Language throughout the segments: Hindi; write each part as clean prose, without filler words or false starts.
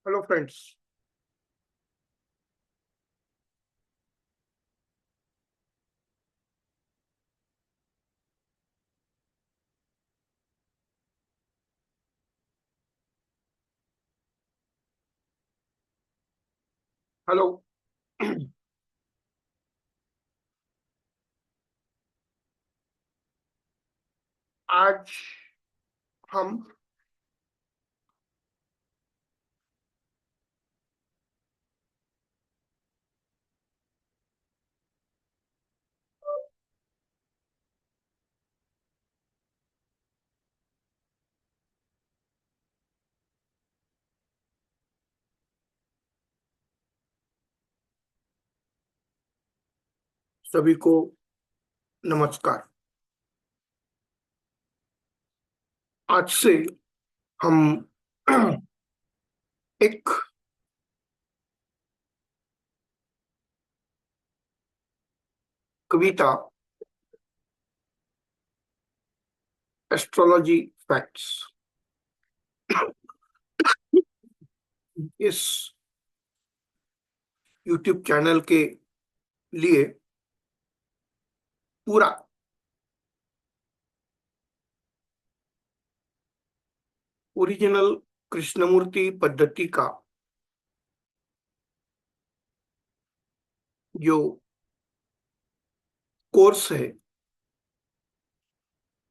Hello friends. हेलो। आज हम सभी को नमस्कार। आज से हम एक कविता एस्ट्रोलॉजी फैक्ट्स इस यूट्यूब चैनल के लिए पूरा ओरिजिनल कृष्णमूर्ति पद्धति का जो कोर्स है,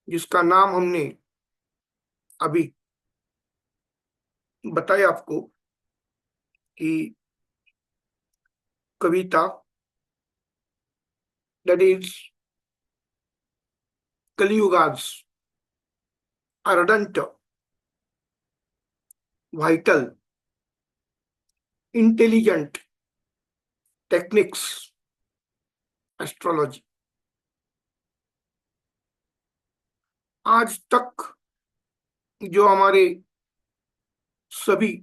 जिसका नाम हमने अभी बताया आपको कि Kavita that is Kaliyuga's ardent vital intelligent techniques astrology. आज तक जो हमारे सभी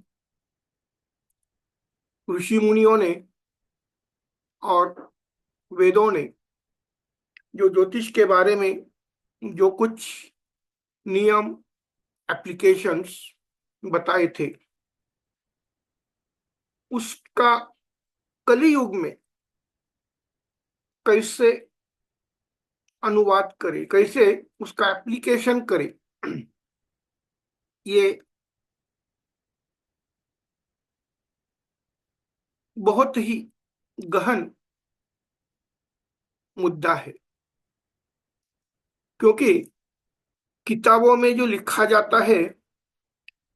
ऋषि मुनियों ने और वेदों ने जो ज्योतिष के बारे में जो कुछ नियम एप्लीकेशंस बताए थे, उसका कलियुग में कैसे अनुवाद करे, कैसे उसका एप्लीकेशन करे, ये बहुत ही गहन मुद्दा है। क्योंकि किताबों में जो लिखा जाता है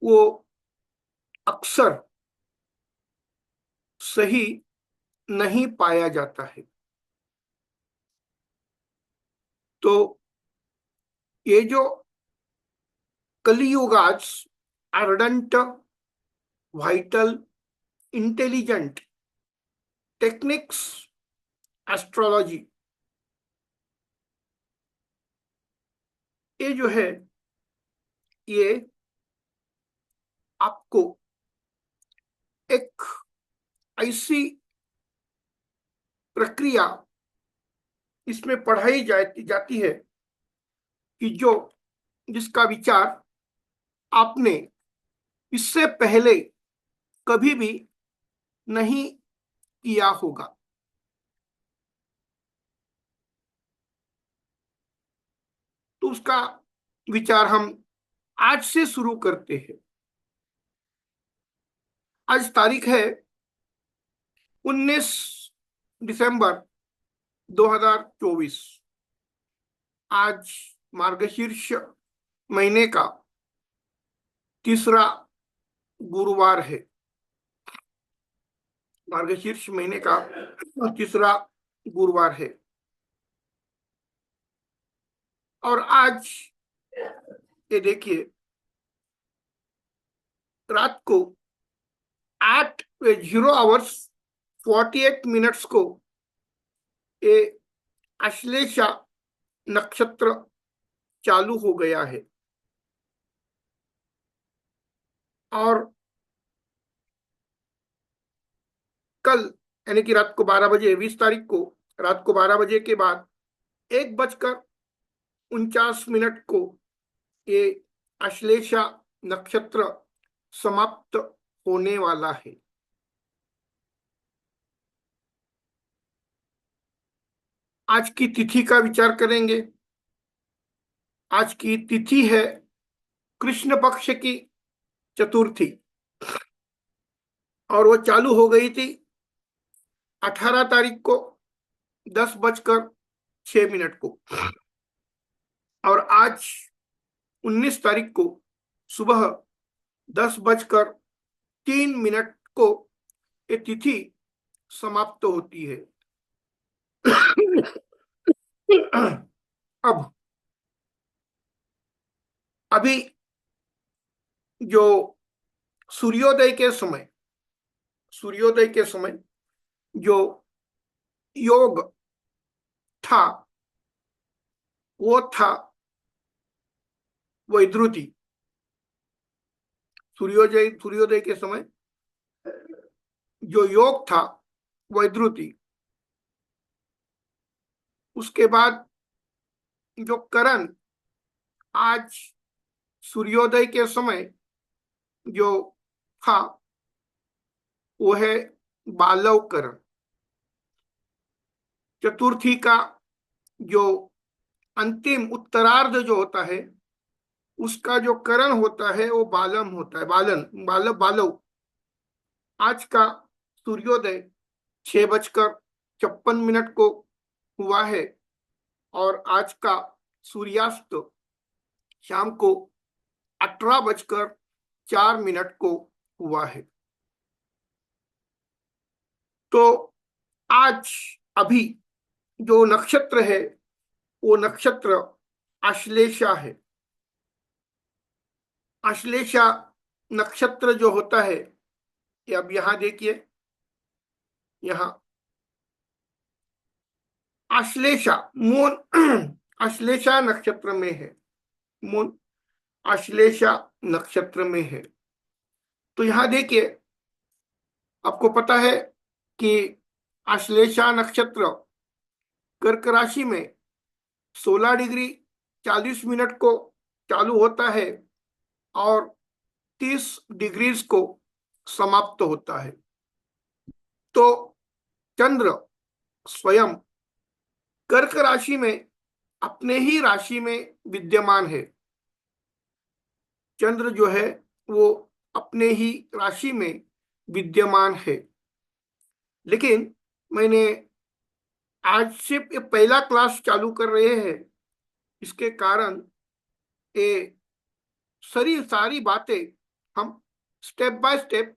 वो अक्सर सही नहीं पाया जाता है। तो ये जो Kaliyuga's ardent vital intelligent techniques astrology, ये जो है ये आपको एक ऐसी प्रक्रिया इसमें पढ़ाई जाती है कि जो जिसका विचार आपने इससे पहले कभी भी नहीं किया होगा। तो उसका विचार हम आज से शुरू करते हैं। आज तारीख है 19 दिसंबर 2024। आज मार्गशीर्ष महीने का तीसरा गुरुवार है। मार्गशीर्ष महीने का तीसरा गुरुवार है। और आज ये देखिए, रात को 8:48 को ये आश्लेषा नक्षत्र चालू हो गया है। और कल यानी कि रात को 12 बजे, 20 तारीख को रात को 12 बजे के बाद 1:49 को ये आश्लेषा नक्षत्र समाप्त होने वाला है। आज की तिथि का विचार करेंगे। आज की तिथि है कृष्ण पक्ष की चतुर्थी, और वो चालू हो गई थी 18 तारीख को 10:06 को, और आज 19 तारीख को सुबह 10:03 को ये तिथि समाप्त होती है। अब अभी जो सूर्योदय के समय, सूर्योदय के समय जो योग था वो था वैद्युति। सूर्योदय के समय जो योग था वैद्युति। उसके बाद जो करण आज सूर्योदय के समय जो था वो है बालव करण। चतुर्थी का जो अंतिम उत्तरार्ध जो होता है उसका जो करण होता है वो बालम होता है, बालव। आज का सूर्योदय 6:56 को हुआ है, और आज का सूर्यास्त शाम को 18:04 को हुआ है। तो आज अभी जो नक्षत्र है वो नक्षत्र आश्लेषा है। आश्लेषा नक्षत्र जो होता है, ये अब यहां देखिए, यहां आश्लेषा मून आश्लेषा नक्षत्र में है। मून आश्लेषा नक्षत्र में है। तो यहां देखिए, आपको पता है कि आश्लेषा नक्षत्र कर्क राशि में 16 डिग्री 40 मिनट को चालू होता है और 30 डिग्री को समाप्त होता है। तो चंद्र स्वयं कर्क राशि में अपने ही राशि में विद्यमान है। चंद्र जो है वो अपने ही राशि में विद्यमान है। लेकिन मैंने आज से ये पहला क्लास चालू कर रहे हैं, इसके कारण ये सारी बातें हम स्टेप बाय स्टेप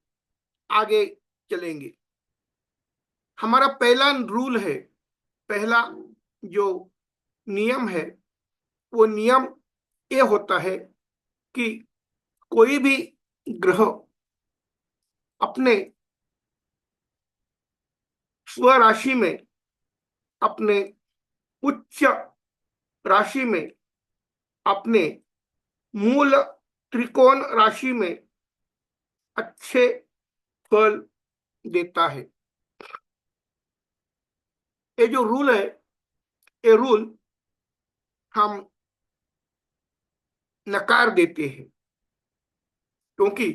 आगे चलेंगे। हमारा पहला रूल है, पहला जो नियम है वो नियम ये होता है कि कोई भी ग्रह अपने स्वराशि में, अपने उच्च राशि में, अपने मूल त्रिकोण राशि में अच्छे फल देता है। ये जो रूल है, ये रूल हम नकार देते हैं, क्योंकि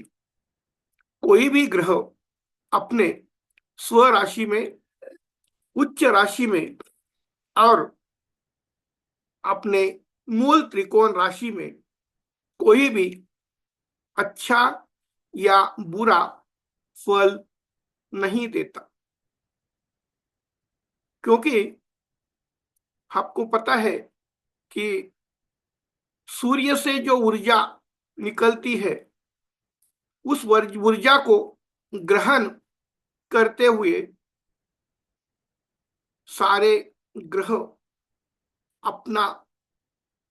कोई भी ग्रह अपने स्वराशि में, उच्च राशि में और अपने मूल त्रिकोण राशि में कोई भी अच्छा या बुरा फल नहीं देता। क्योंकि आपको पता है कि सूर्य से जो ऊर्जा निकलती है उस ऊर्जा को ग्रहण करते हुए सारे ग्रह अपना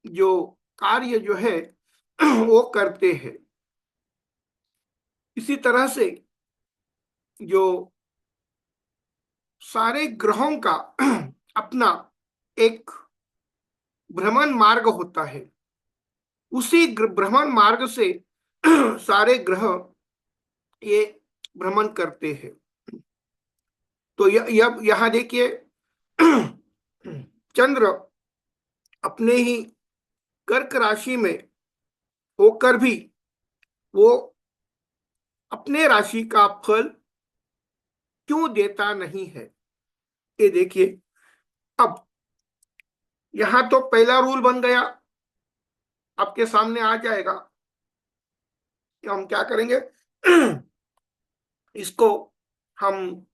जो कार्य जो है वो करते हैं। इसी तरह से जो सारे ग्रहों का अपना एक भ्रमण मार्ग होता है, उसी भ्रमण मार्ग से सारे ग्रह ये भ्रमण करते हैं। तो यहां देखिए, चंद्र अपने ही कर्क राशि में होकर भी वो अपने राशि का फल क्यों देता नहीं है? ये देखिए, अब यहां तो पहला रूल बन गया, आपके सामने आ जाएगा कि हम क्या करेंगे। इसको हम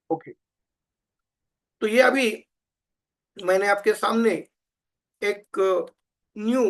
ओके, तो ये अभी मैंने आपके सामने एक न्यू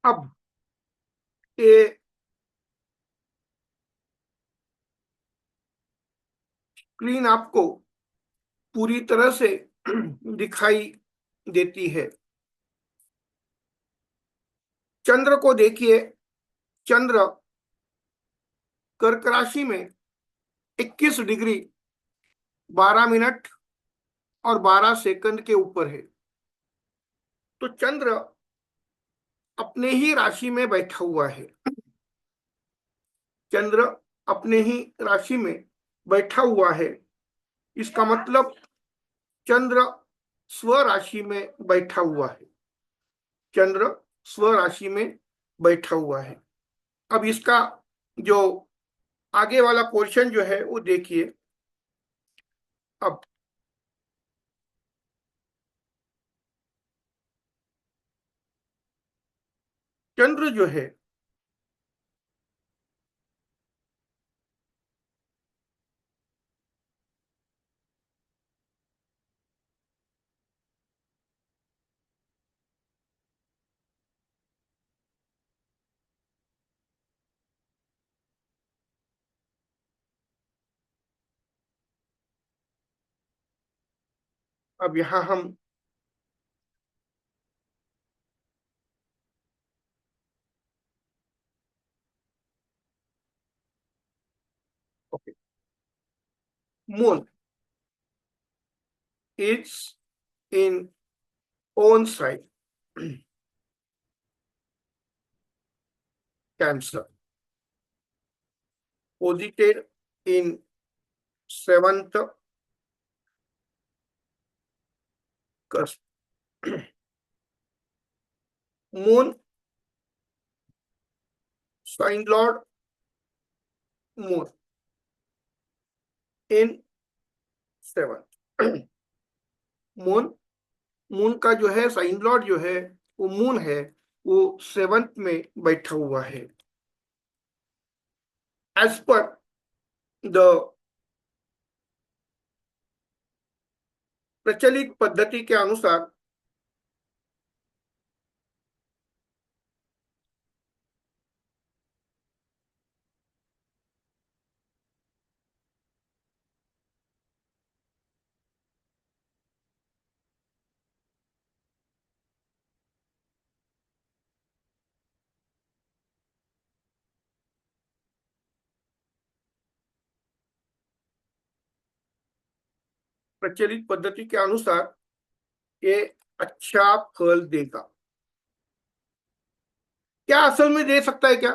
अब ये स्क्रीन आपको पूरी तरह से दिखाई देती है। चंद्र को देखिए, चंद्र कर्क राशि में 21 डिग्री 12 मिनट और 12 सेकंड के ऊपर है। तो चंद्र अपने ही राशि में बैठा हुआ है। चंद्र अपने ही राशि में बैठा हुआ है, इसका मतलब चंद्र स्व राशि में बैठा हुआ है। चंद्र स्व राशि में बैठा हुआ है। अब इसका जो आगे वाला पोर्शन जो है वो देखिए। अब चंद्र जो है अब यहाँ हम moon is in own side cancer, posited in seventh cusp. Moon, sign lord, moon in seventh. Moon, moon का जो है साइन लॉर्ड जो है वो मून है, वो सेवंथ में बैठा हुआ है। एज पर द प्रचलित पद्धति के अनुसार प्रचलित पद्धति के अनुसार ये अच्छा फल देगा। क्या असल में दे सकता है क्या?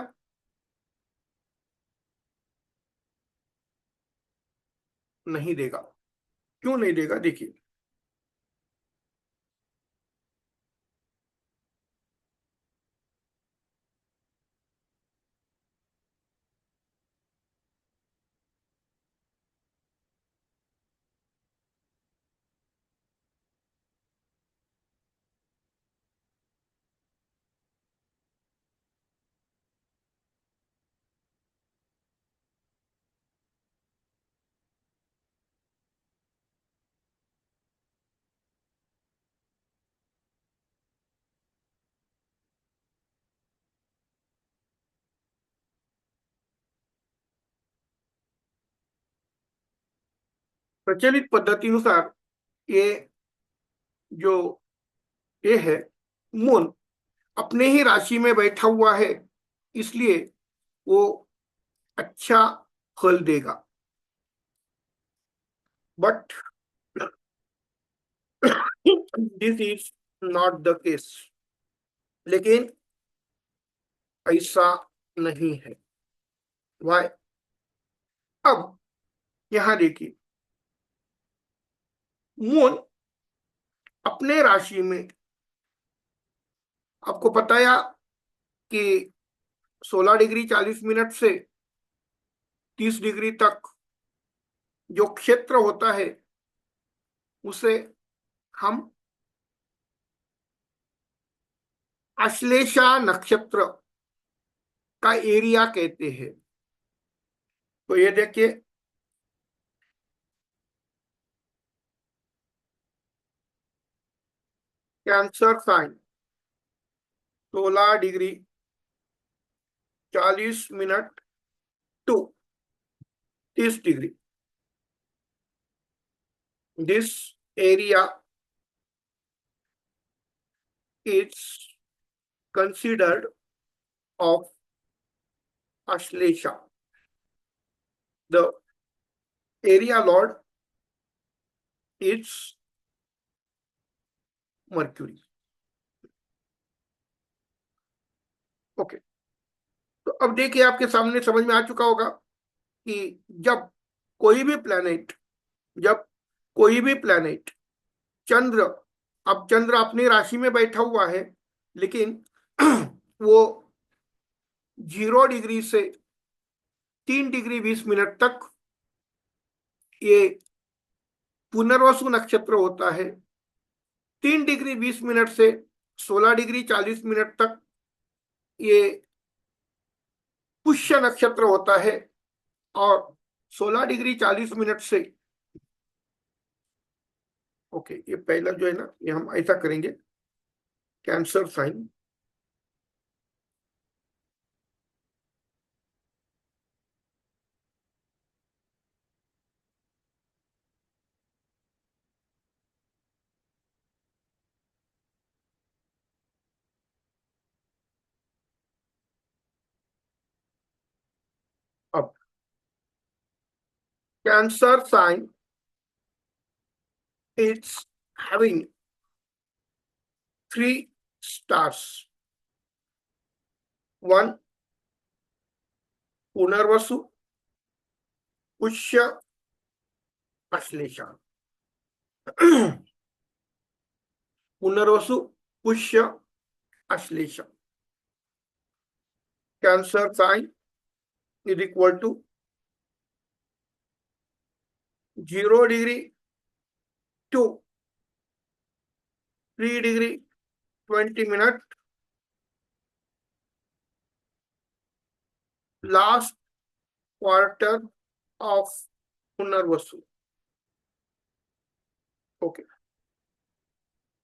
नहीं देगा। क्यों नहीं देगा, देखिए। प्रचलित पद्धति अनुसार ये जो ये है मून अपने ही राशि में बैठा हुआ है, इसलिए वो अच्छा फल देगा। But this is not the case. लेकिन ऐसा नहीं है। वाई? अब यहां देखिए, मून अपने राशि में, आपको बताया कि 16 डिग्री 40 मिनट से 30 डिग्री तक जो क्षेत्र होता है उसे हम अश्लेषा नक्षत्र का एरिया कहते हैं। तो ये देखिए, Cancer sign 16 degree 40 minute to 30 degree, this area is considered of Ashlesha. The area lord is Mercury. Okay. तो अब देखिए, आपके सामने समझ में आ चुका होगा कि जब कोई भी प्लैनेट जब कोई भी प्लैनेट चंद्र, अब चंद्र अपनी राशि में बैठा हुआ है, लेकिन वो 0 डिग्री से 3 डिग्री 20 मिनट तक ये पुनर्वसु नक्षत्र होता है। 3 डिग्री 20 मिनट से 16 डिग्री 40 मिनट तक ये पुष्य नक्षत्र होता है। और 16 डिग्री 40 मिनट से, ओके, ये पहला जो है ना, ये हम ऐसा करेंगे, कैंसर साइन। अब Cancer sign is having 3 stars. One Punarvasu, Pushya, Ashlesha. Punarvasu, Pushya, Ashlesha. Cancer sign is equal to 0 degree 2 3 degree 20 minute, last quarter of Punarvasu. Okay.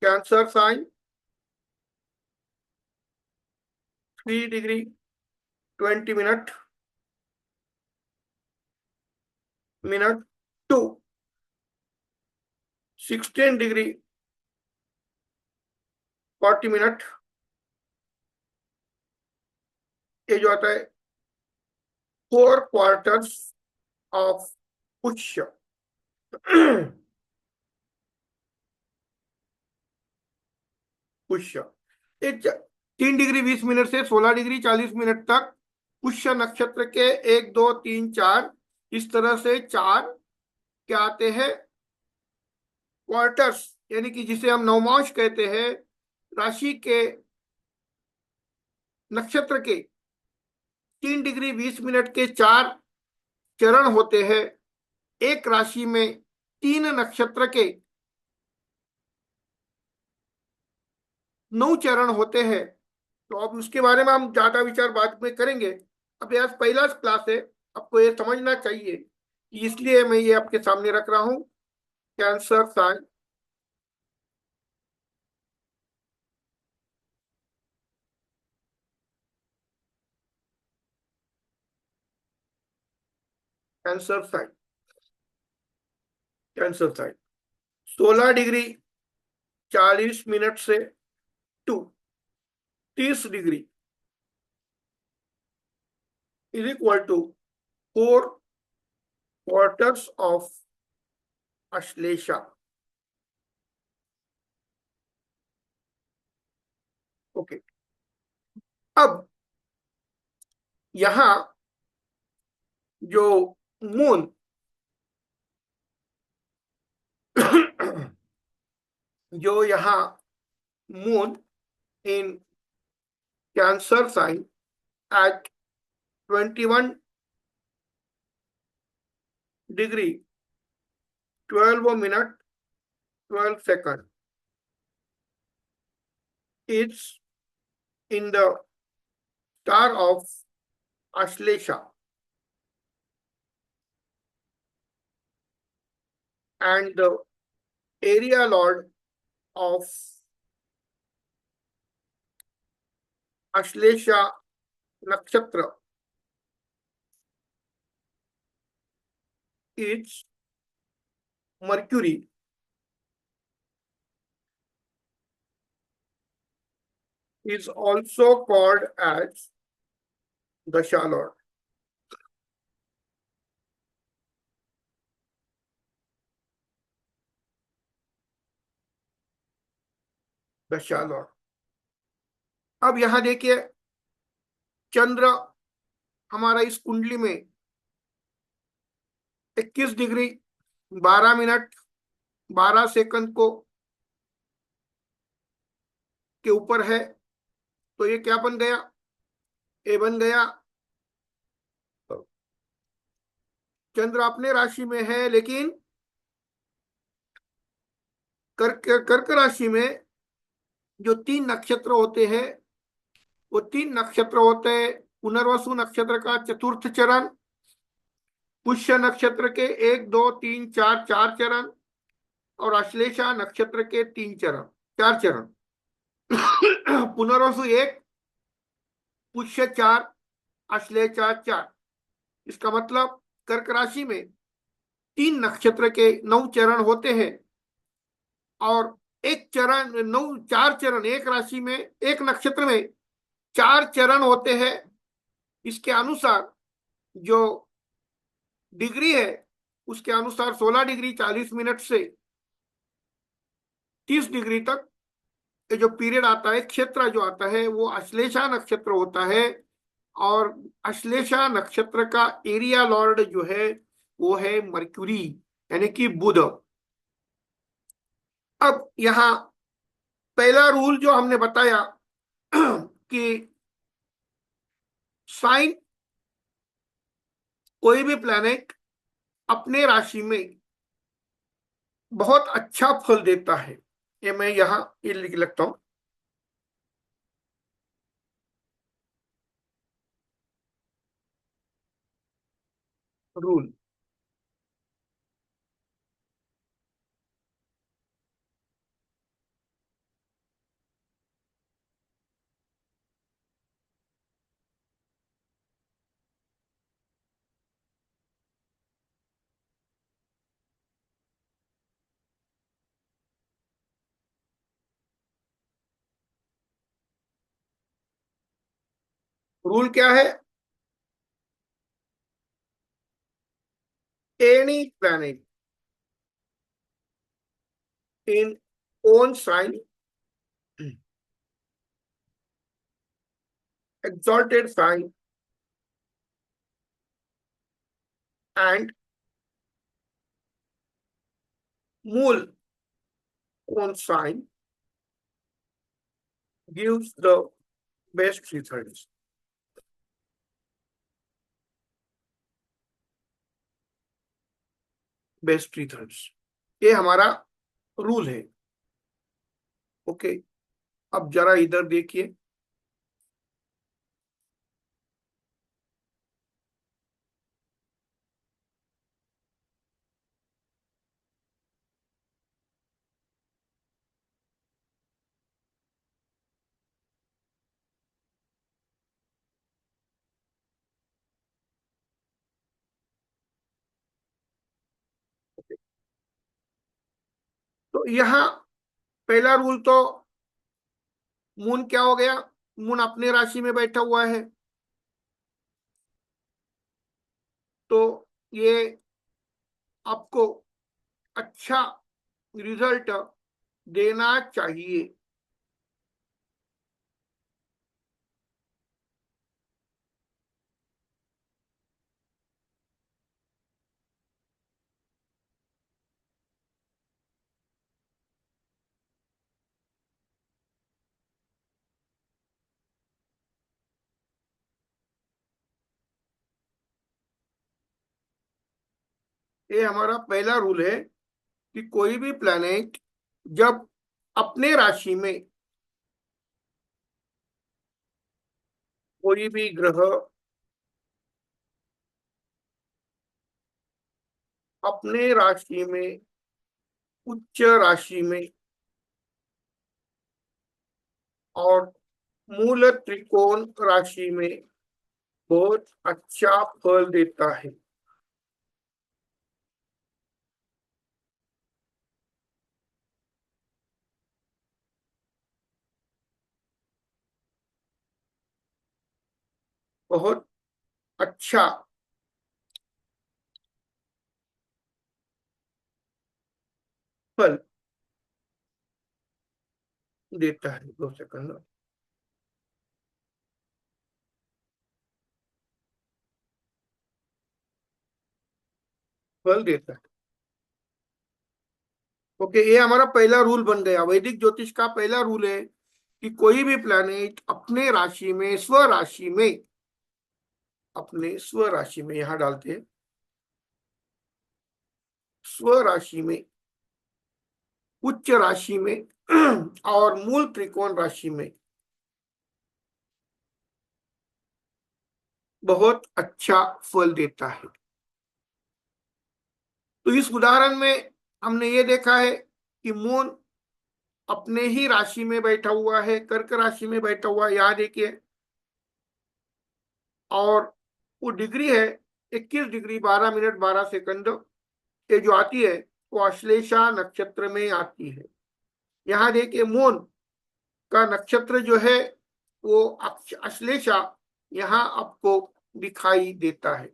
Cancer sign 3 degree 20 minute, minute to 16 degree 40 minute, ये जो आता है 4 quarters of Pushya. Pushya. 3 degree 20 minute से 16 डिग्री 40 मिनट तक पुष्य नक्षत्र के 1 2 3 4 इस तरह से चार क्या आते हैं, क्वार्टर्स, यानी कि जिसे हम नवमांश कहते हैं, राशि के नक्षत्र के 3 डिग्री 20 मिनट के चार चरण होते हैं। एक राशि में 3 नक्षत्र के 9 चरण होते हैं। तो अब उसके बारे में हम ज्यादा विचार बाद में करेंगे। अब आज पहला क्लास है, आपको ये समझना चाहिए, इसलिए मैं ये आपके सामने रख रहा हूं। Cancer sign, Cancer sign, Cancer sign 16 degree 40 minute से to 30 degree is equal to 4 quarters of Ashlesha. Okay, अब यहां जो मून जो यहाँ moon in Cancer sign at 21 degree 12 minute 12 second is in the star of Ashlesha, and the area lord of Ashlesha nakshatra is Mercury, is also called as Dasha lord. दशा लॉर्ड। अब यहां देखिए, चंद्र हमारा इस कुंडली में 21 डिग्री 12 मिनट 12 सेकंड को के ऊपर है। तो ये क्या बन गया, ए बन गया। चंद्र अपने राशि में है, लेकिन कर्क राशि में जो 3 नक्षत्र होते हैं, वो 3 नक्षत्र होते हैं। पुनर्वसु नक्षत्र का चतुर्थ चरण, पुष्य नक्षत्र के 1 2 3 4 4 चरण, और अश्लेषा नक्षत्र के 3 चरण 4 चरण। पुनर्वसु 1, पुष्य 4, अश्लेषा 4। इसका मतलब कर्क राशि में 3 नक्षत्र के 9 चरण होते हैं, और एक चरण 4 चरण, एक राशि में एक नक्षत्र में 4 चरण होते हैं। इसके अनुसार जो डिग्री है, उसके अनुसार 16 डिग्री 40 मिनट से 30 डिग्री तक ये जो पीरियड आता है, क्षेत्र जो आता है, वो अश्लेषा नक्षत्र होता है। और अश्लेषा नक्षत्र का एरिया लॉर्ड जो है वो है मर्क्यूरी, यानी कि बुध। अब यहां पहला रूल जो हमने बताया कि साइन, कोई भी प्लैनेट अपने राशि में बहुत अच्छा फल देता है। ये मैं यहां ये लिख लगता हूं, रूल। रूल क्या है, any planet in own sign exalted sign and mole cone sign gives the best results. Best results, ये हमारा रूल है। ओके, अब जरा इधर देखिए। तो यहाँ पहला रूल तो, मून क्या हो गया, मून अपने राशि में बैठा हुआ है, तो ये आपको अच्छा रिजल्ट देना चाहिए। ये हमारा पहला रूल है कि कोई भी प्लैनेट जब अपने राशि में, कोई भी ग्रह अपने राशि में, उच्च राशि में और मूल त्रिकोण राशि में बहुत अच्छा फल देता है। बहुत अच्छा फल देता है। 2 सेकंड। फल देता है। ओके, ये हमारा पहला रूल बन गया। वैदिक ज्योतिष का पहला रूल है कि कोई भी प्लैनेट अपने राशि में, स्व राशि में, अपने स्व राशि में, यहां डालते हैं स्व राशि में, उच्च राशि में और मूल त्रिकोण राशि में बहुत अच्छा फल देता है। तो इस उदाहरण में हमने ये देखा है कि मून अपने ही राशि में बैठा हुआ है, कर्क राशि में बैठा हुआ है, यहाँ देखिए। और वो डिग्री है 21 डिग्री 12 मिनट 12 सेकंड। ये जो आती है वो अश्लेषा नक्षत्र में आती है। यहाँ देखिए मून का नक्षत्र जो है वो अश्लेषा यहाँ आपको दिखाई देता है।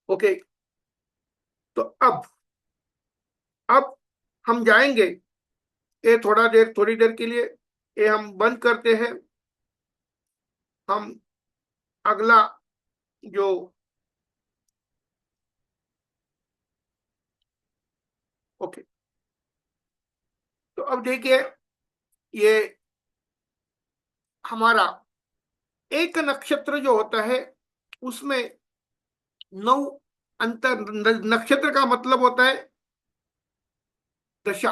ओके, तो अब हम जाएंगे, ये थोड़ी देर के लिए ये हम बंद करते हैं। हम अगला जो, ओके, तो अब देखिए, ये हमारा एक नक्षत्र जो होता है उसमें 9 अंतर, नक्षत्र का मतलब होता है दशा।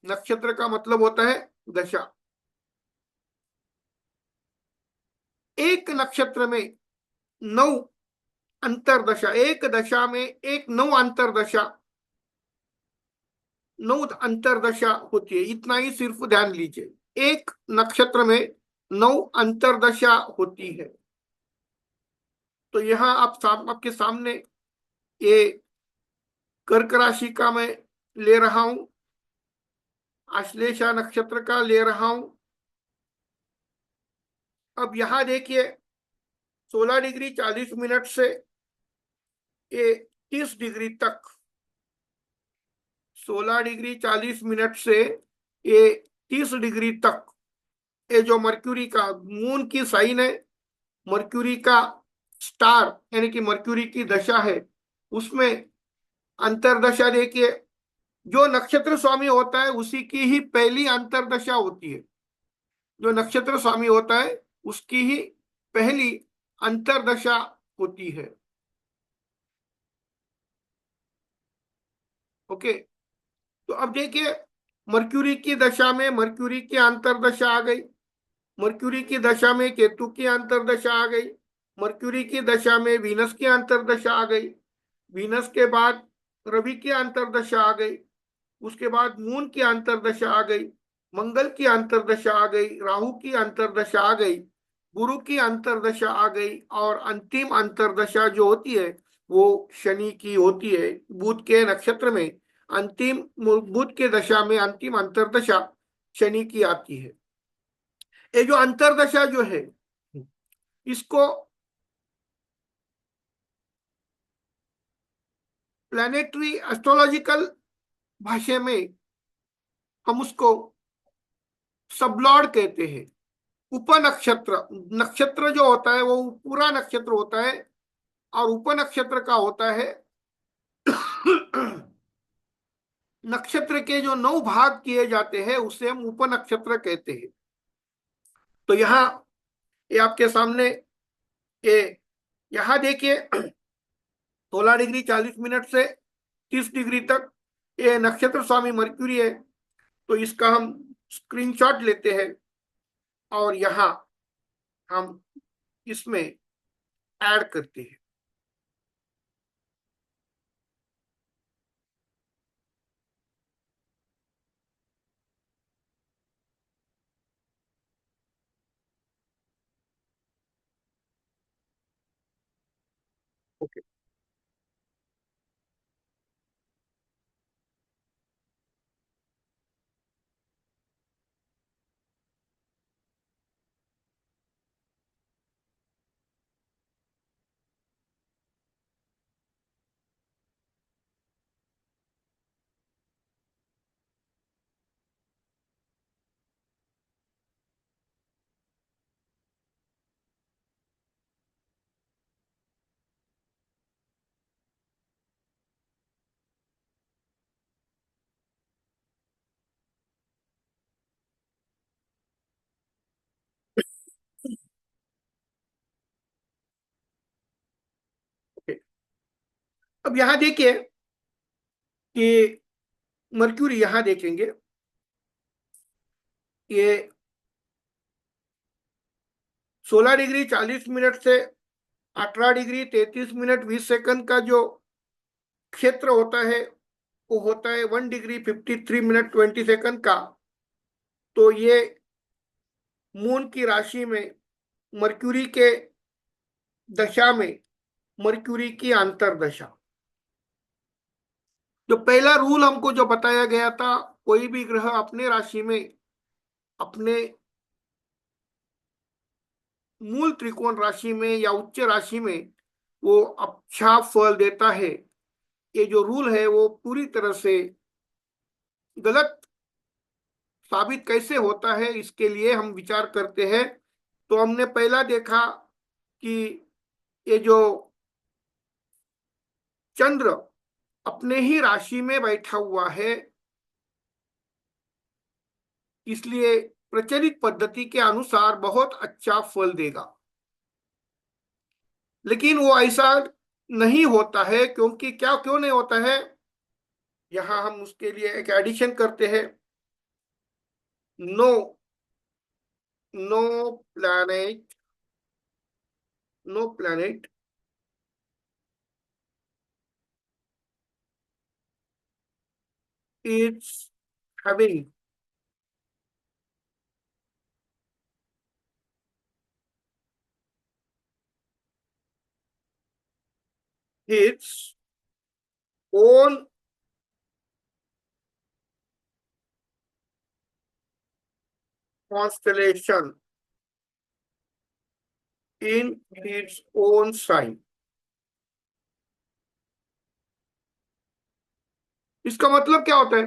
नक्षत्र का मतलब होता है दशा। एक नक्षत्र में 9 अंतरदशा, एक दशा में एक 9 अंतरदशा, 9 अंतरदशा होती है। इतना ही सिर्फ ध्यान लीजिए, एक नक्षत्र में 9 अंतरदशा होती है। तो यहाँ आपके सामने ये कर्क राशि का मैं ले रहा हूं, आश्लेषा नक्षत्र का ले रहा हूं। अब यहां देखिए 16 डिग्री 40 मिनट से ये 30 डिग्री तक, 16 डिग्री 40 मिनट से ये 30 डिग्री तक ये जो मर्क्यूरी का मून की साइन है, मर्क्यूरी का स्टार यानी कि मर्क्यूरी की दशा है, उसमें अंतर्दशा देखिए, जो नक्षत्र स्वामी होता है उसी की ही पहली अंतर्दशा होती है। जो नक्षत्र स्वामी होता है उसकी ही पहली अंतर्दशा होती है। ओके, तो अब देखिए, मर्क्यूरी की दशा में मर्क्यूरी की अंतर्दशा आ गई, मर्क्यूरी की दशा में केतु की अंतर्दशा आ गई, मर्क्यूरी की दशा में वीनस की अंतर्दशा आ गई, वीनस के बाद रवि की अंतर्दशा आ गई, उसके बाद मून की अंतर्दशा आ गई, मंगल की अंतर्दशा आ गई, राहु की अंतर्दशा आ गई, गुरु की अंतर्दशा आ गई, और अंतिम अंतर्दशा जो होती है वो शनि की होती है। बुध के नक्षत्र में अंतिम, बुध के दशा में अंतिम अंतर्दशा शनि की आती है। ये जो अंतर्दशा जो है, इसको प्लानिटरी एस्ट्रोलॉजिकल भाषा में हम उसको सबलॉर्ड कहते हैं। उपनक्षत्र, नक्षत्र जो होता है वो पूरा नक्षत्र होता है, और उपनक्षत्र का होता है नक्षत्र के जो 9 भाग किए जाते हैं उसे हम उपनक्षत्र कहते हैं। तो यहाँ ये आपके सामने, ये यहाँ देखिए 16 डिग्री 40 मिनट से 30 डिग्री तक ये नक्षत्र स्वामी मरक्यूरी है। तो इसका हम स्क्रीनशॉट लेते हैं और यहाँ हम इसमें ऐड करते हैं। Okay, okay. अब यहाँ देखिए कि मरक्यूरी, यहाँ देखेंगे ये 16 डिग्री 40 मिनट से 18 डिग्री 33 मिनट 20 सेकंड का जो क्षेत्र होता है वो होता है 1 डिग्री 53 मिनट 20 सेकंड का। तो ये मून की राशि में मरक्यूरी के दशा में मरक्यूरी की अंतर्दशा। जो पहला रूल हमको जो बताया गया था, कोई भी ग्रह अपने राशि में, अपने मूल त्रिकोण राशि में या उच्च राशि में वो अच्छा फल देता है। ये जो रूल है वो पूरी तरह से गलत साबित कैसे होता है, इसके लिए हम विचार करते हैं। तो हमने पहला देखा कि ये जो चंद्र अपने ही राशि में बैठा हुआ है, इसलिए प्रचलित पद्धति के अनुसार बहुत अच्छा फल देगा। लेकिन वो ऐसा नहीं होता है, क्योंकि क्या क्यों नहीं होता है, यहां हम उसके लिए एक एडिशन करते हैं। No, no planet, no planet is having its own constellation in its own sign। इसका मतलब क्या होता है,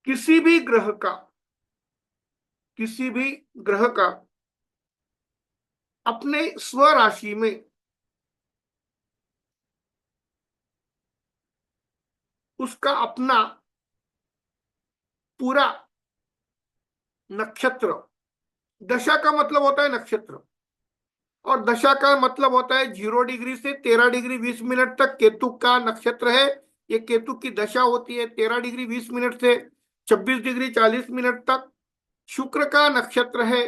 किसी भी ग्रह का किसी भी ग्रह का अपने स्वराशि में उसका अपना पूरा नक्षत्र, दशा का मतलब होता है नक्षत्र, और दशा का मतलब होता है 0 डिग्री से 13 डिग्री 20 मिनट तक केतु का नक्षत्र है। ये केतु की दशा होती है 13 डिग्री 20 मिनट से 26 डिग्री 40 मिनट तक। शुक्र का नक्षत्र है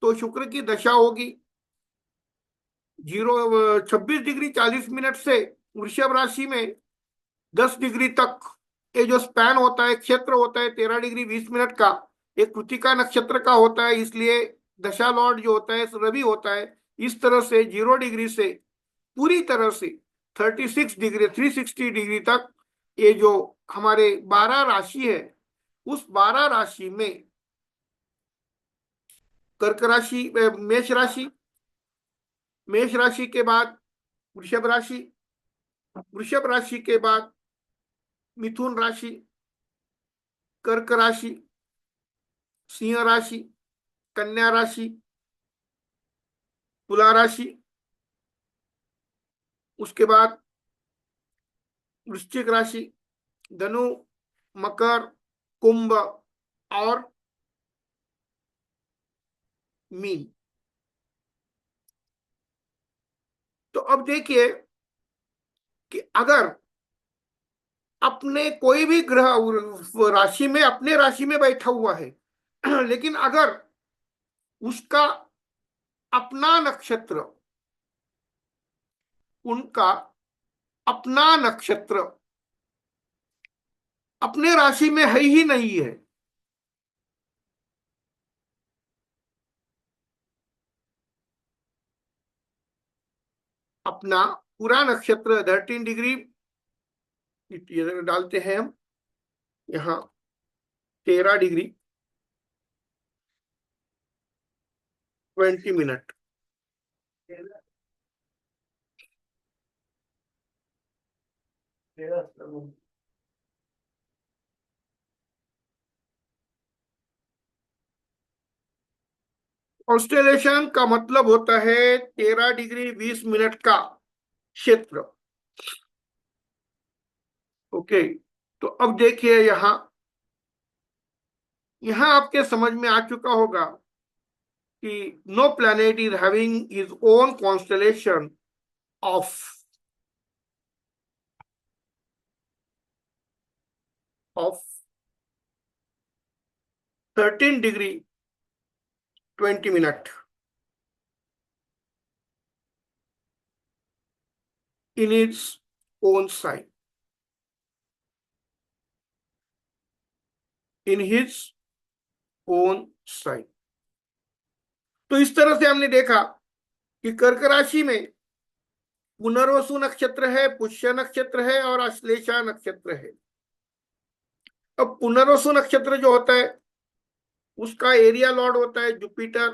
तो शुक्र की दशा होगी 26 डिग्री 40 मिनट से वृषभ राशि में 10 डिग्री तक। ये जो स्पैन होता है, क्षेत्र होता है 13 डिग्री 20 मिनट का, एक कृतिका नक्षत्र का होता है, इसलिए दशा लॉर्ड जो होता है रवि होता है। इस तरह से 0 डिग्री से पूरी तरह से 360 डिग्री तक ये जो हमारे 12 राशि है, उस 12 राशि में कर्क राशि, मेष राशि, मेष राशि के बाद वृषभ राशि, वृषभ राशि के बाद मिथुन राशि, कर्क राशि, सिंह राशि, कन्या राशि, तुला राशि, उसके बाद वृश्चिक राशि, धनु, मकर, कुंभ और मीन। तो अब देखिए कि अगर अपने कोई भी ग्रह राशि में, अपने राशि में बैठा हुआ है लेकिन अगर उसका अपना नक्षत्र, उनका अपना नक्षत्र अपने राशि में है ही नहीं है, अपना पूरा नक्षत्र 13 डिग्री, ये डालते हैं हम यहाँ 13 डिग्री 20 मिनट। कॉन्स्टेलेशन का मतलब होता है 13 डिग्री 20 मिनट का क्षेत्र। ओके, तो अब देखिए यहाँ, यहाँ आपके समझ में आ चुका होगा कि no planet is having his own constellation of of 13 degree 20 minute in its own sign, in his own sign। तो इस तरह से हमने देखा कि कर्क राशि में पुनर्वसु नक्षत्र है, पुष्य नक्षत्र है और अश्लेषा नक्षत्र है। अब पुनर्वसु नक्षत्र जो होता है उसका एरिया लॉर्ड होता है जुपिटर,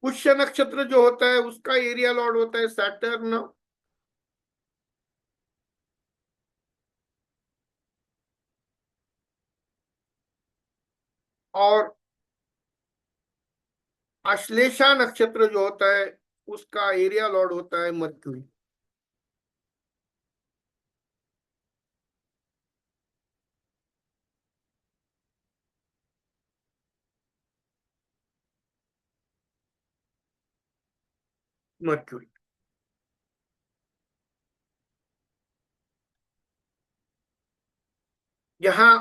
पुष्य नक्षत्र जो होता है उसका एरिया लॉर्ड होता है सैटर्न, और अश्लेषा नक्षत्र जो होता है उसका एरिया लॉर्ड होता है मर्क्यूरी। मर्क्यूरी। यहाँ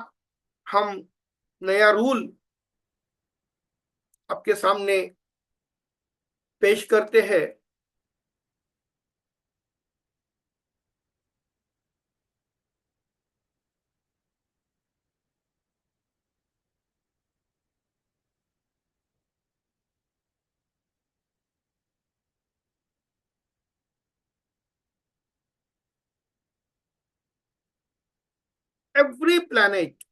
हम नया रूल आपके सामने पेश करते हैं। Every planet,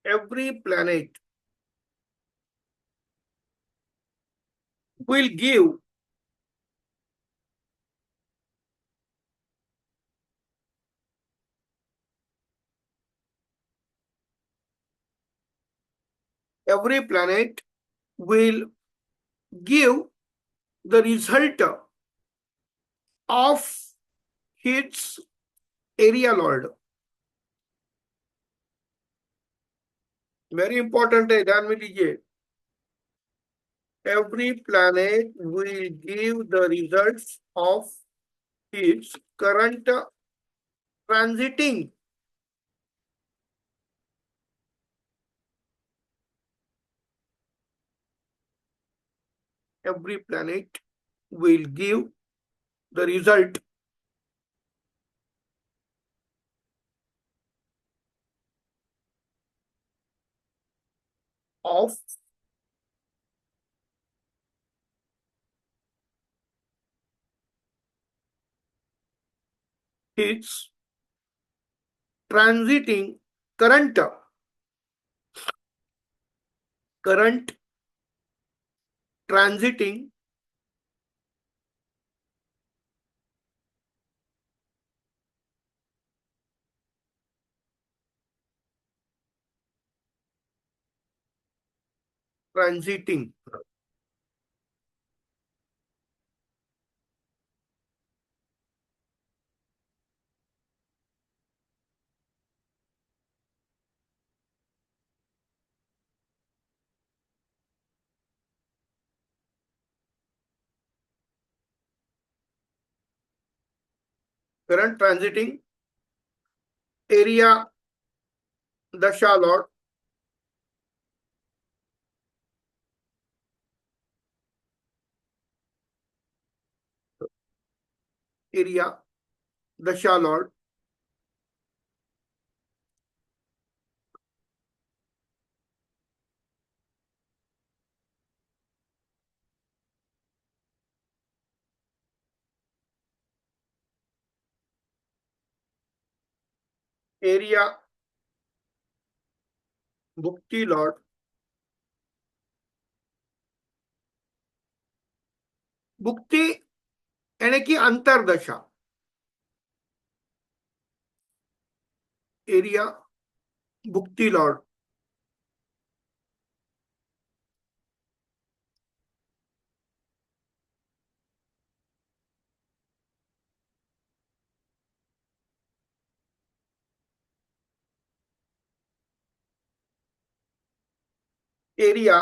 every planet will give every planet will give the result of its area lord. Very important है, ध्यान में लीजिए. Every planet will give the results of its current transiting. Every planet will give the result of its transiting current transiting transiting current transiting area dasha lord. Area dasha lord area bhukti lord. भुक्ति यानी कि अंतरदशा. Area bhukti lord. Area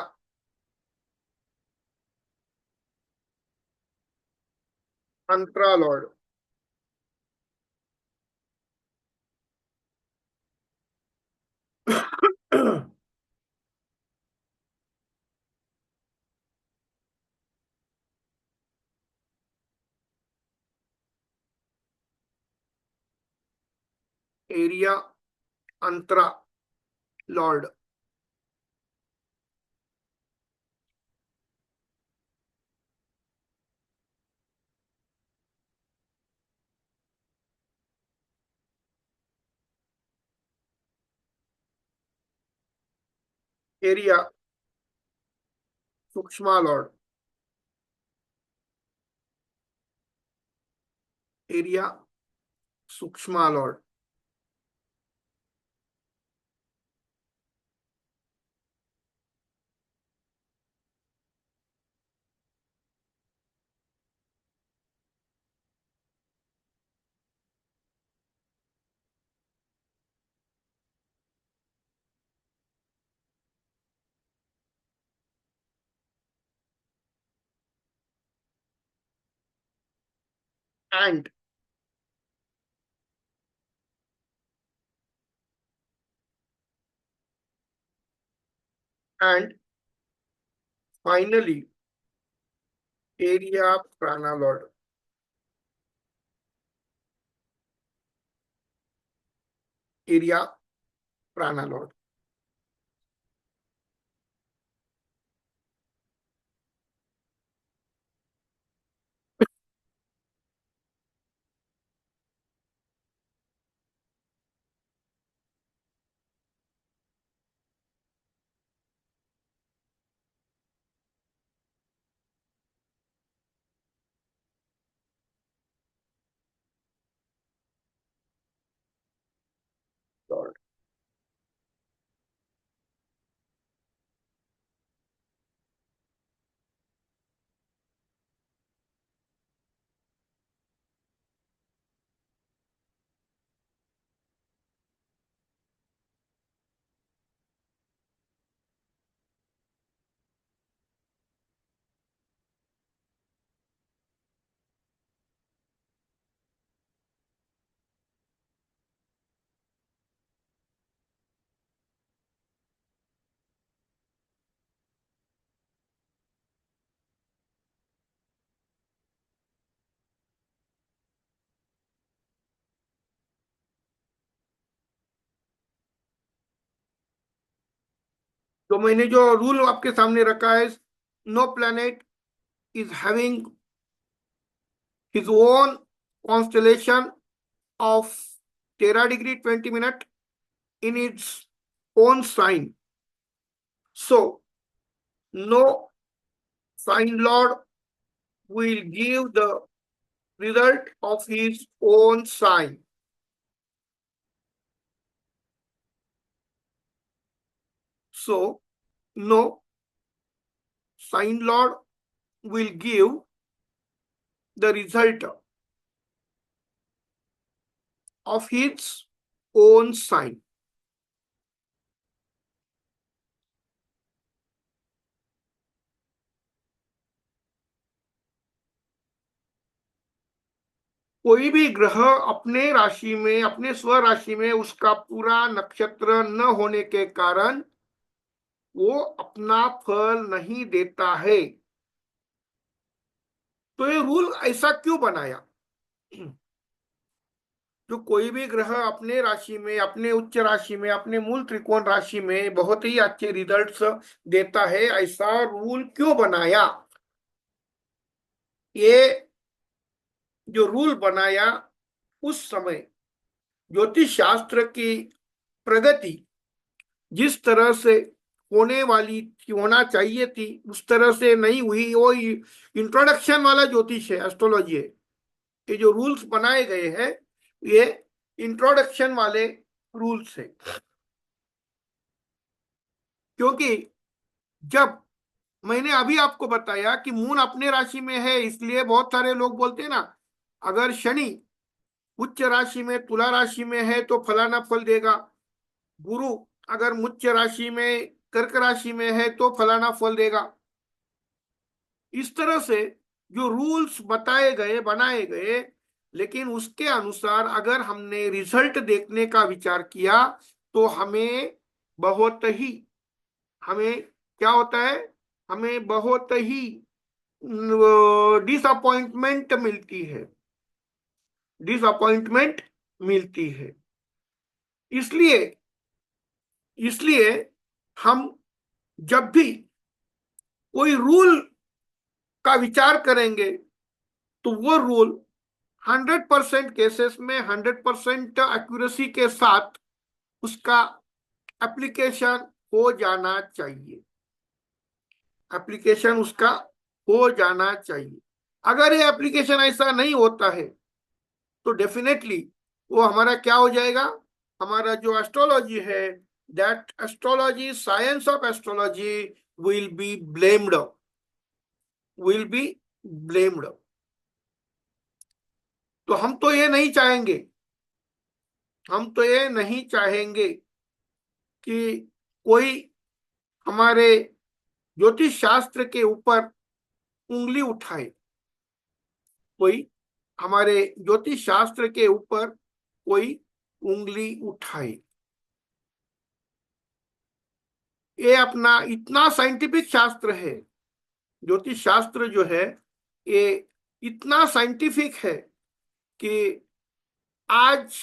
antara lord. Area antara lord. Area sukshma lord. Area sukshma lord. and and finally area prana lord. Area prana lord. तो मैंने जो रूल आपके सामने रखा है, no planet is having his own constellation of 13 degree 20 minute in its own sign. So, no sign lord will give the result of his own sign. So, no sign lord will give the result of his own sign. कोई भी ग्रह अपने राशि में, अपने स्व राशि में उसका पूरा नक्षत्र न होने के कारण वो अपना फल नहीं देता है। तो ये रूल ऐसा क्यों बनाया? जो कोई भी ग्रह अपने राशि में, अपने उच्च राशि में, अपने मूल त्रिकोण राशि में बहुत ही अच्छे रिजल्ट्स देता है, ऐसा रूल क्यों बनाया? ये जो रूल बनाया, उस समय ज्योतिष शास्त्र की प्रगति जिस तरह से होने वाली होना चाहिए थी उस तरह से नहीं हुई। वो इंट्रोडक्शन वाला ज्योतिष है, एस्ट्रोलॉजी है। ये जो रूल्स बनाए गए हैं ये इंट्रोडक्शन वाले रूल्स है। क्योंकि जब मैंने अभी आपको बताया कि मून अपने राशि में है, इसलिए बहुत सारे लोग बोलते हैं ना, अगर शनि उच्च राशि में तुला राशि में है तो फलाना फल देगा, गुरु अगर उच्च राशि में कर्क राशि में है तो फलाना फल देगा। इस तरह से जो रूल्स बताए गए, बनाए गए, लेकिन उसके अनुसार अगर हमने रिजल्ट देखने का विचार किया तो हमें क्या होता है, हमें बहुत ही डिसअपॉइंटमेंट मिलती है, डिसअपॉइंटमेंट मिलती है। इसलिए इसलिए हम जब भी कोई रूल का विचार करेंगे तो वो रूल 100% केसेस में 100% एक्यूरेसी के साथ उसका एप्लीकेशन हो जाना चाहिए, एप्लीकेशन उसका हो जाना चाहिए। अगर ये एप्लीकेशन ऐसा नहीं होता है तो डेफिनेटली वो हमारा क्या हो जाएगा, हमारा जो एस्ट्रोलॉजी है, that astrology, science of astrology will be blamed, will be blamed. तो हम तो ये नहीं चाहेंगे, हम तो ये नहीं चाहेंगे कि कोई हमारे ज्योतिष शास्त्र के ऊपर उंगली उठाए, कोई हमारे ज्योतिष शास्त्र के ऊपर कोई उंगली उठाए। ये अपना इतना साइंटिफिक शास्त्र है, ज्योतिष शास्त्र जो है ये इतना साइंटिफिक है कि आज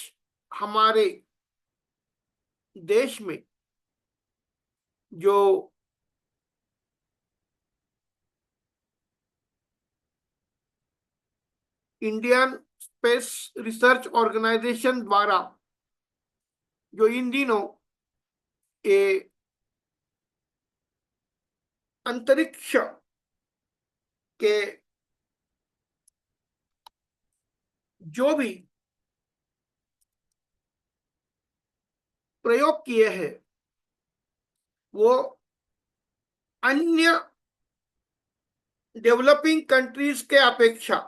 हमारे देश में जो इंडियन स्पेस रिसर्च ऑर्गेनाइजेशन द्वारा जो इन दिनों ये अंतरिक्ष के जो भी प्रयोग किए हैं वो अन्य डेवलपिंग कंट्रीज के अपेक्षा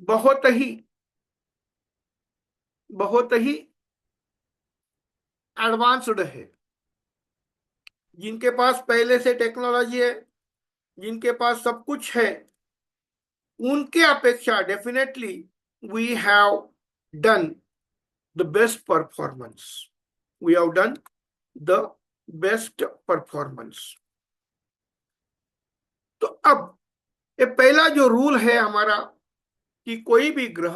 बहुत ही बहुत ही एडवांस्ड है। जिनके पास पहले से टेक्नोलॉजी है, जिनके पास सब कुछ है, उनके अपेक्षा definitely we have done the best performance, we have done the best performance. तो अब ये पहला जो रूल है हमारा कि कोई भी ग्रह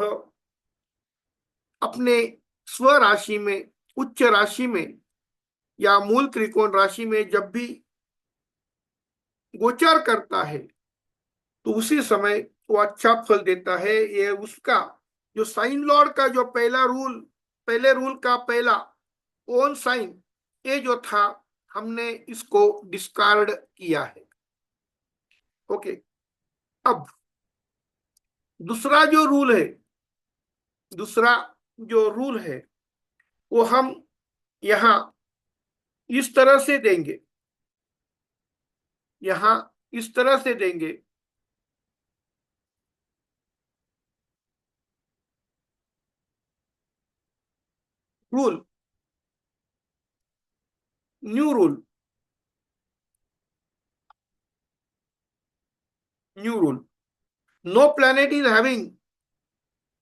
अपने स्व राशि में, उच्च राशि में या मूल त्रिकोण राशि में जब भी गोचर करता है तो उसी समय वो अच्छा फल देता है। ये उसका जो साइन लॉर्ड का जो पहला रूल, पहले रूल का पहला ओन साइन, ये जो था हमने इसको डिस्कार्ड किया है। ओके, अब दूसरा जो रूल है, दूसरा जो रूल है वो हम यहां इस तरह से देंगे, यहां इस तरह से देंगे। Rule, new rule, new rule, no planet is having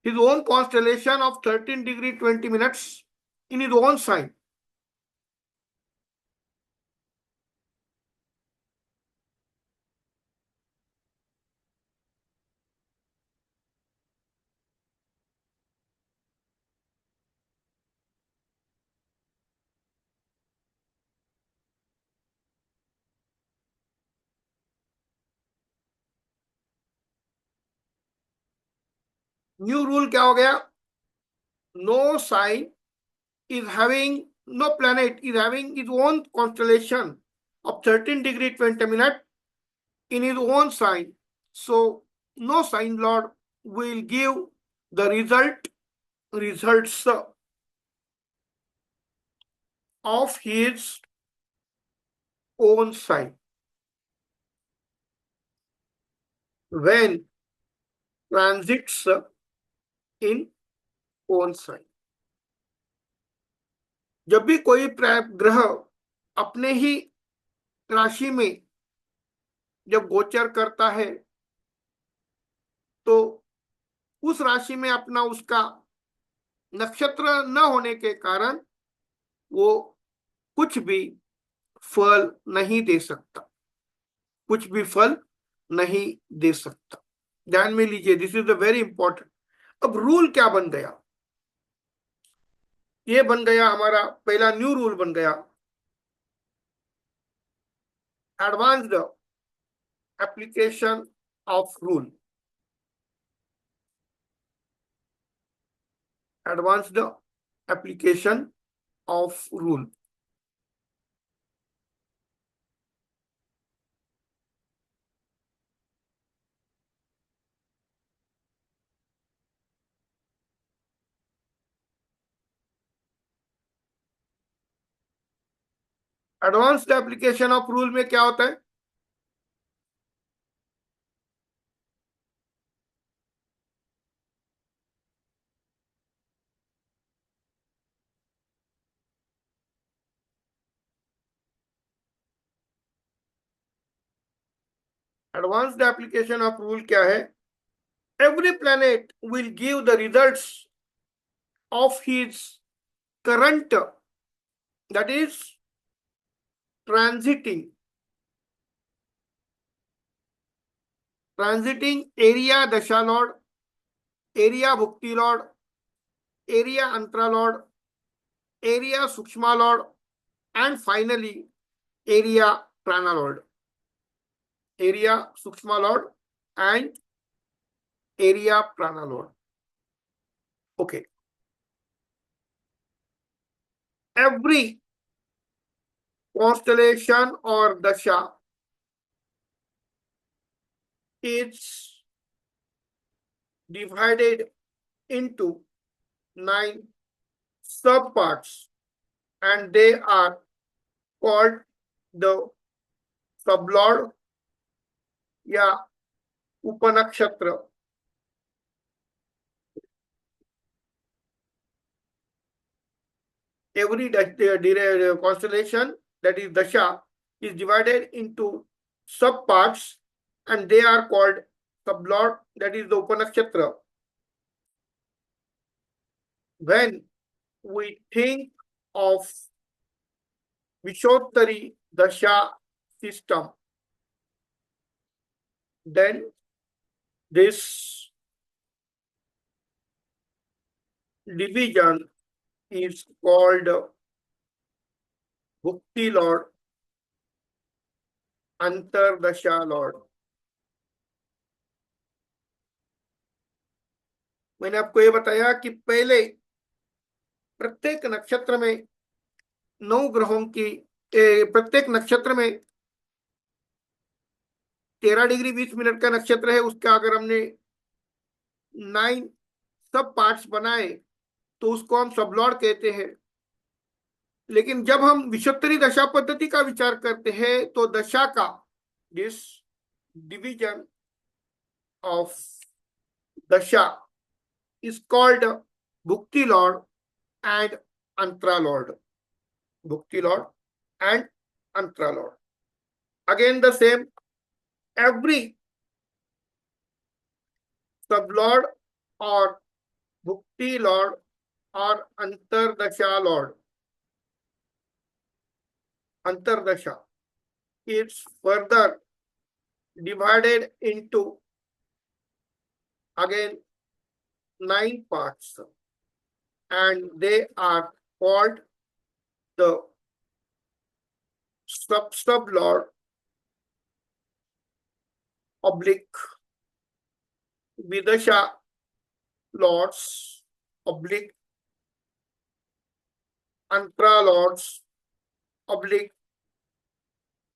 his own constellation of 13 degree 20 minutes in his own sign. New rule क्या हो गया? No sign is having, no planet is having his own constellation of 13 degree 20 minutes in his own sign. So no sign lord will give the results of his own sign when transits in own sign. जब भी कोई ग्रह अपने ही राशि में जब गोचर करता है तो उस राशि में अपना उसका नक्षत्र न होने के कारण वो कुछ भी फल नहीं दे सकता, कुछ भी फल नहीं दे सकता। ध्यान में लीजिए, this is the very important. अब रूल क्या बन गया? ये बन गया हमारा पहला न्यू रूल बन गया, advanced application of rule, advanced application of rule. Advanced application of rule में क्या होता है? एडवांस्ड एप्लीकेशन ऑफ रूल क्या है? Every planet will give the results of his current, that is transiting area dasha lord, area bhukti lord, area antra lord, area sukshma lord, and finally area prana lord, area sukshma lord and area prana lord. Okay, every constellation or dasha is divided into 9 subparts and they are called the sublord या उपनक्षत्र। Every constellation, that is dasha, is divided into subparts and they are called sublord, that is the upanakshatra. When we think of Vishottari dasha system, then this division is called bhukti lord, antardasha lord. मैंने आपको ये बताया कि पहले प्रत्येक नक्षत्र में 9 ग्रहों की प्रत्येक नक्षत्र में 13 डिग्री 20 मिनट का नक्षत्र है, उसका अगर हमने 9 सब पार्ट्स बनाए तो उसको हम सबलॉर्ड कहते हैं। लेकिन जब हम विषुत्तरी दशा पद्धति का विचार करते हैं तो दशा का this division of dasha is called bhukti lord and antara lord. Bhukti lord and antara lord, again the same, every sublord और भुक्ति लॉर्ड और antardasha lord, antardasha is further divided into again 9 parts, and they are called the sub-lord oblique vidasha lords oblique antra lords oblique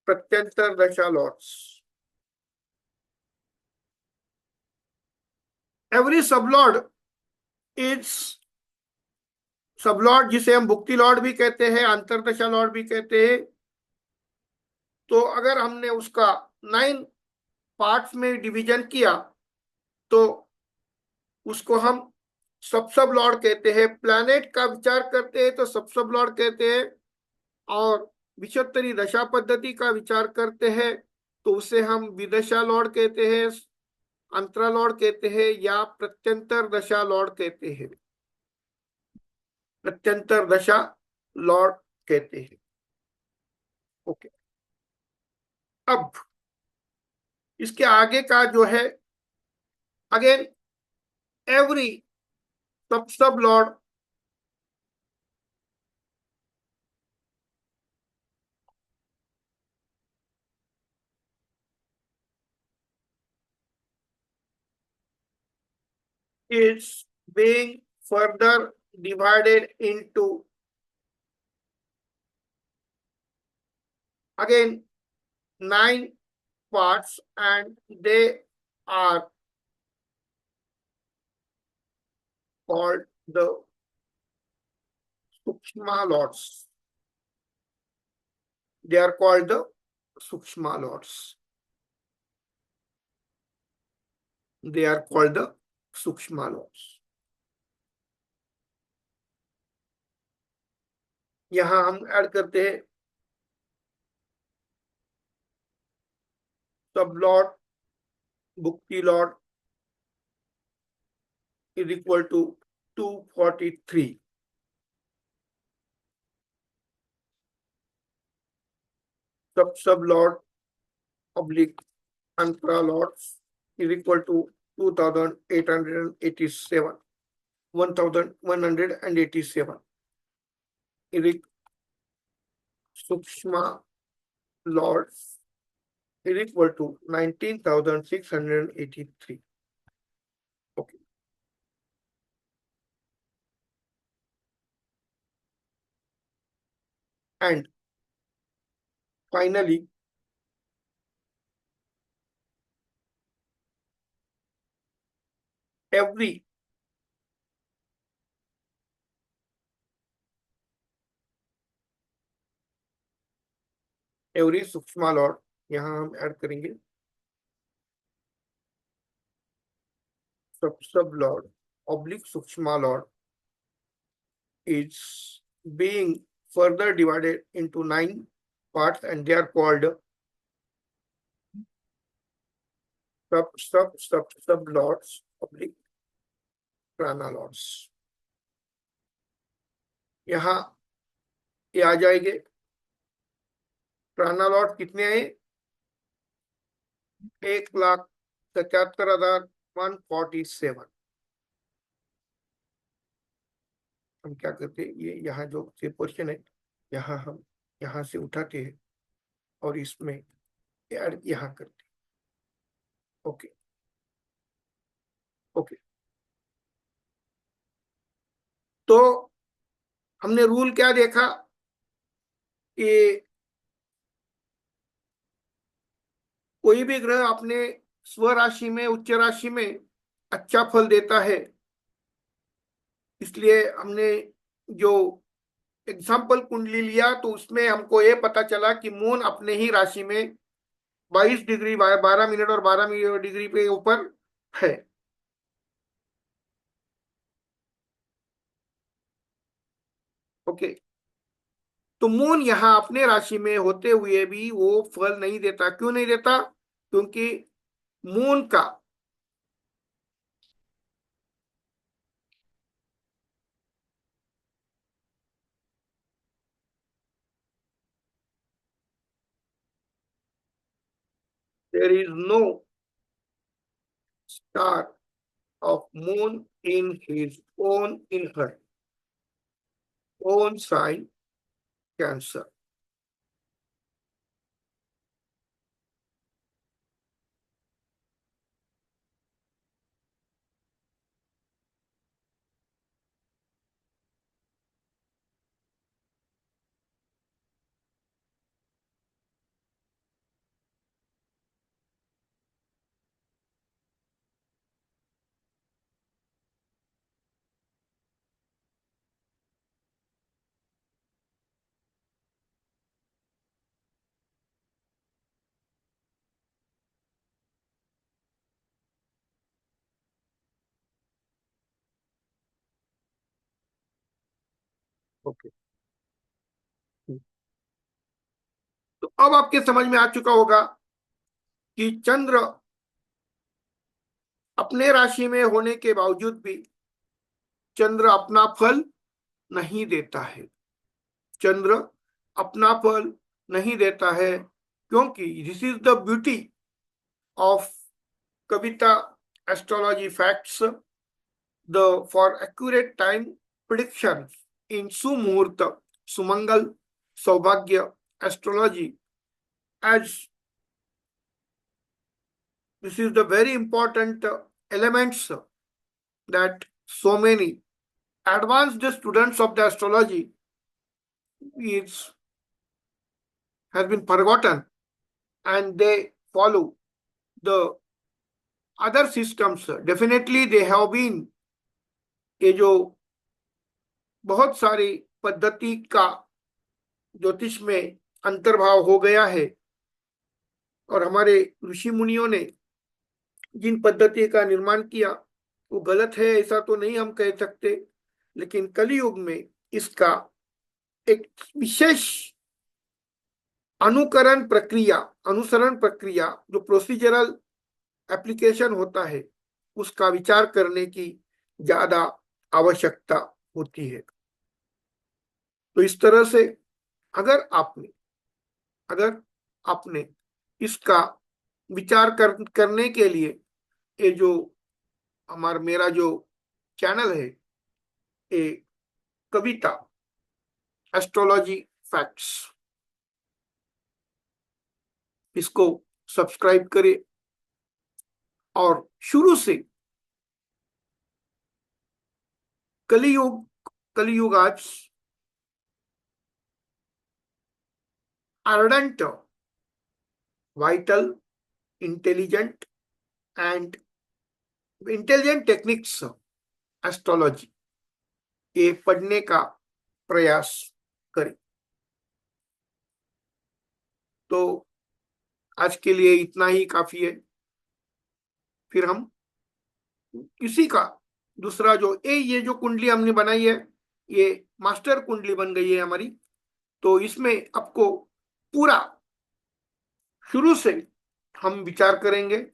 pratyantar dasha lords. Every sublord is sublord जिसे हम भुक्ति लॉर्ड भी कहते हैं, अंतरदशा लॉर्ड भी कहते हैं। तो अगर हमने उसका 9 पार्ट्स में डिवीजन किया तो उसको हम सब लॉर्ड कहते हैं। प्लैनेट का विचार करते हैं तो सब लॉर्ड कहते हैं, और विषुत्तरी दशा पद्धति का विचार करते हैं तो उसे हम विदशा लॉर्ड कहते हैं, अंतरा लॉर्ड कहते हैं, या प्रत्यंतर दशा लॉर्ड कहते हैं। प्रत्यंतर दशा लॉर्ड कहते हैं। ओके, अब इसके आगे का जो है, अगेन एवरी सब Lord is being further divided into again 9 parts, and they are called the Sukshma lords. They are called the Sukshma lords. They are called the Sukshma lords. यहां हम ऐड करते हैं sub lord bhukti lord is equal to 243. Sub lord oblique antra lords is equal to 2887. 1187. Sukshma lords is equal to 19,683. Okay. And finally, every सूक्ष्म लॉर्ड, यहां हम ऐड करेंगे सब लॉर्ड oblique सूक्ष्म Lord is being further divided into 9 parts, and they are called sub lords oblique prana lords. यहाँ ये आ जाएंगे। प्राणा लॉर्ड कितने आए? 1,77,147। हम क्या करते हैं, ये यहाँ जो पोर्शन है यहाँ हम यहां से उठाते हैं और इसमें ऐड यहाँ करते हैं। ओके। ओके। तो हमने रूल क्या देखा कि कोई भी ग्रह अपने स्वराशि में, उच्च राशि में अच्छा फल देता है। इसलिए हमने जो एग्जाम्पल कुंडली लिया तो उसमें हमको ये पता चला कि मून अपने ही राशि में 22 डिग्री 12 मिनट और 12 डिग्री पे ऊपर है। ओके। तो मून यहाँ अपने राशि में होते हुए भी वो फल नहीं देता। क्यों नहीं देता? क्योंकि मून का there is no star of moon in his own, in her own sign, Cancer. Okay. तो अब आपके समझ में आ चुका होगा कि चंद्र अपने राशि में होने के बावजूद भी चंद्र अपना फल नहीं देता है। चंद्र अपना फल नहीं देता है क्योंकि this is the beauty of Kavita astrology facts, the for accurate time prediction in Sumuhurt, Sumangal, Saubhagya astrology, as this is the very important elements that so many advanced students of the astrology is has been forgotten, and they follow the other systems. Definitely they have been ये जो बहुत सारी पद्धति का ज्योतिष में अंतर्भाव हो गया है और हमारे ऋषि मुनियों ने जिन पद्धति का निर्माण किया वो गलत है ऐसा तो नहीं हम कह सकते। लेकिन कलयुग में इसका एक विशेष अनुकरण प्रक्रिया, अनुसरण प्रक्रिया, जो प्रोसीजरल एप्लीकेशन होता है उसका विचार करने की ज्यादा आवश्यकता होती है। तो इस तरह से अगर आपने अगर आपने इसका विचार करने के लिए ये जो मेरा जो चैनल है, ये कविता एस्ट्रोलॉजी फैक्ट्स, इसको सब्सक्राइब करें और शुरू से कलियुग कलियुग आज ardent, vital, intelligent and intelligent techniques astrology ये पढ़ने का प्रयास करें। तो आज के लिए इतना ही काफी है। फिर हम किसी का दूसरा जो ये जो कुंडली हमने बनाई है ये मास्टर कुंडली बन गई है हमारी। तो इसमें आपको पूरा शुरू से हम विचार करेंगे।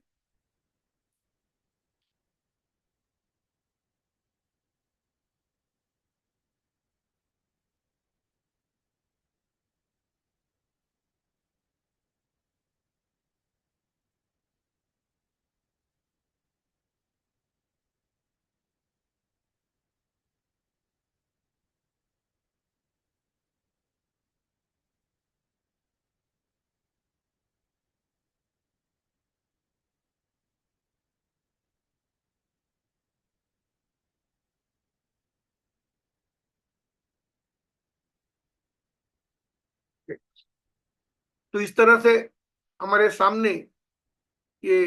तो इस तरह से हमारे सामने ये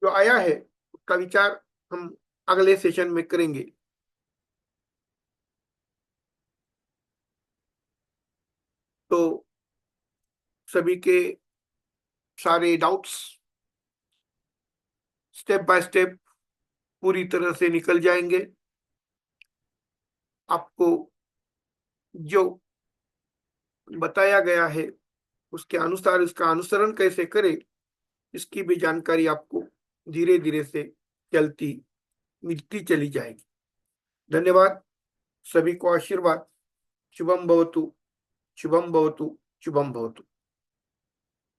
जो आया है उसका विचार हम अगले सेशन में करेंगे। तो सभी के सारे डाउट्स स्टेप बाय स्टेप पूरी तरह से निकल जाएंगे। आपको जो बताया गया है उसके अनुसार इसका अनुसरण कैसे करें, इसकी भी जानकारी आपको धीरे धीरे से चलती मिलती चली जाएगी। धन्यवाद। सभी को आशीर्वाद। शुभम भवतु, शुभम भवतु, शुभम भवतु।